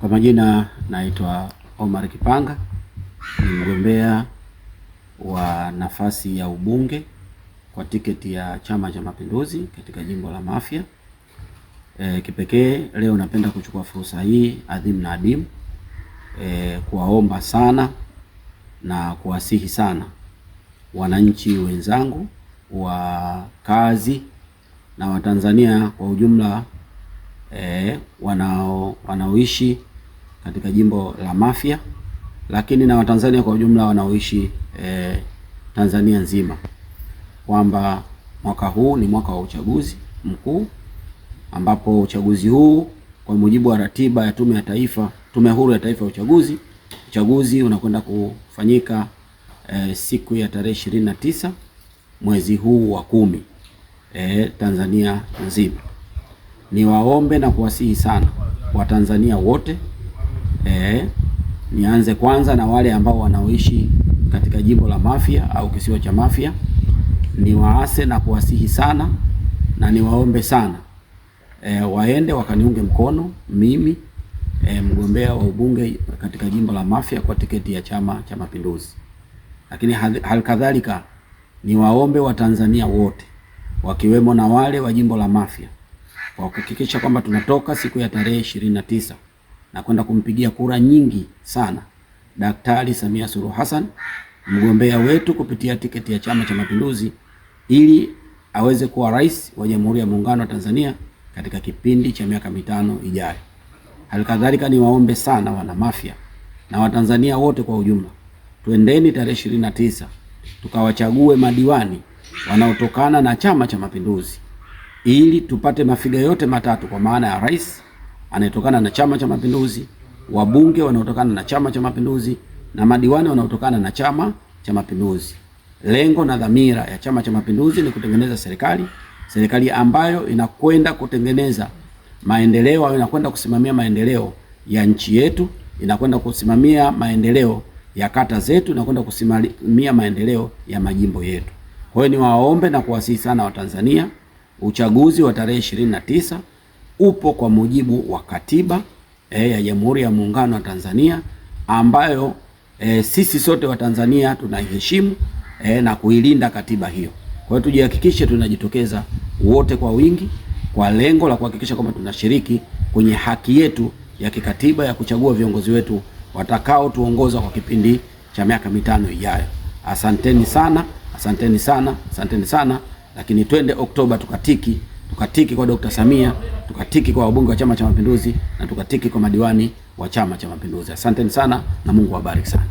Kwa majina naitwa Omar Kipanga, ni mgombea wa nafasi ya ubunge kwa tiketi ya Chama cha Mapinduzi katika jimbo la Mafia. Kipekee leo napenda kuchukua fursa hii adhimu na adimu kuwaomba sana na kuwasihi sana wananchi wenzangu, wakazi na Watanzania kwa ujumla wanaoishi katika jimbo la Mafia, lakini na Watanzania kwa ujumla wanaoishi Tanzania nzima, kwamba mwaka huu ni mwaka wa uchaguzi mkuu, ambapo uchaguzi huu kwa mujibu wa ratiba ya Tume Huru ya Taifa ya Uchaguzi unakwenda kufanyika siku ya tarehe 29 mwezi huu wa 10 Tanzania nzima. Niwaombe na kuwasihi sana Watanzania wote, nianze kwanza na wale ambao wanaoishi katika jimbo la Mafia au kisiwa cha Mafia. Niwaase na kuwasihi sana na niwaombe sana waende wakaniunge mkono mimi mgombea wa ubunge katika jimbo la Mafia kwa tiketi ya Chama cha Mapinduzi. Lakini halikadhalika niwaombe Watanzania wote wakiwemo na wale wa jimbo la Mafia kwa kuhakikisha kwamba tunatoka siku ya tarehe 29 na kwenda kumpigia kura nyingi sana Daktari Samia Suluhu Hassan, mgombea wetu kupitia tiketi ya Chama cha Mapinduzi, ili aweze kuwa rais wa Jamhuri ya Muungano wa Tanzania katika kipindi cha miaka 5 ijayo. Halikadhalika niwaombe sana wana Mafia na Watanzania wote kwa ujumla, tuendeni tarehe 29 tukawachague madiwani wanaotokana na Chama cha Mapinduzi, ili tupate mafiga yote matatu, kwa maana ya rais anayetokana na Chama cha Mapinduzi, wabunge wanaotokana na Chama cha Mapinduzi na madiwani wanaotokana na Chama cha Mapinduzi. Lengo na dhamira ya Chama cha Mapinduzi ni kutengeneza serikali ambayo inakwenda kutengeneza maendeleo au inakwenda kusimamia maendeleo ya nchi yetu, inakwenda kusimamia maendeleo ya kata zetu, inakwenda kusimamia maendeleo ya majimbo yetu. Kwa hiyo niwaombe na kuwasihi sana Watanzania, uchaguzi wa tarehe 29 upo kwa mujibu wa katiba ya Jamhuri ya Muungano wa Tanzania, ambayo sisi sote wa Tanzania tunaiheshimu na kuilinda katiba hiyo. Kwa hiyo tujihakikishe tunajitokeza wote kwa wingi kwa lengo la kuhakikisha kwamba tunashiriki kwenye haki yetu ya kikatiba ya kuchagua viongozi wetu watakao tuongoza kwa kipindi cha miaka 5 ijayo. Asanteni sana. Lakini twende Oktoba tukatiki kwa Dr. Samia, tukatiki kwa wabunge wa Chama cha Mapinduzi na tukatiki kwa madiwani wa Chama cha Mapinduzi. Asanteni sana na Mungu awabariki sana.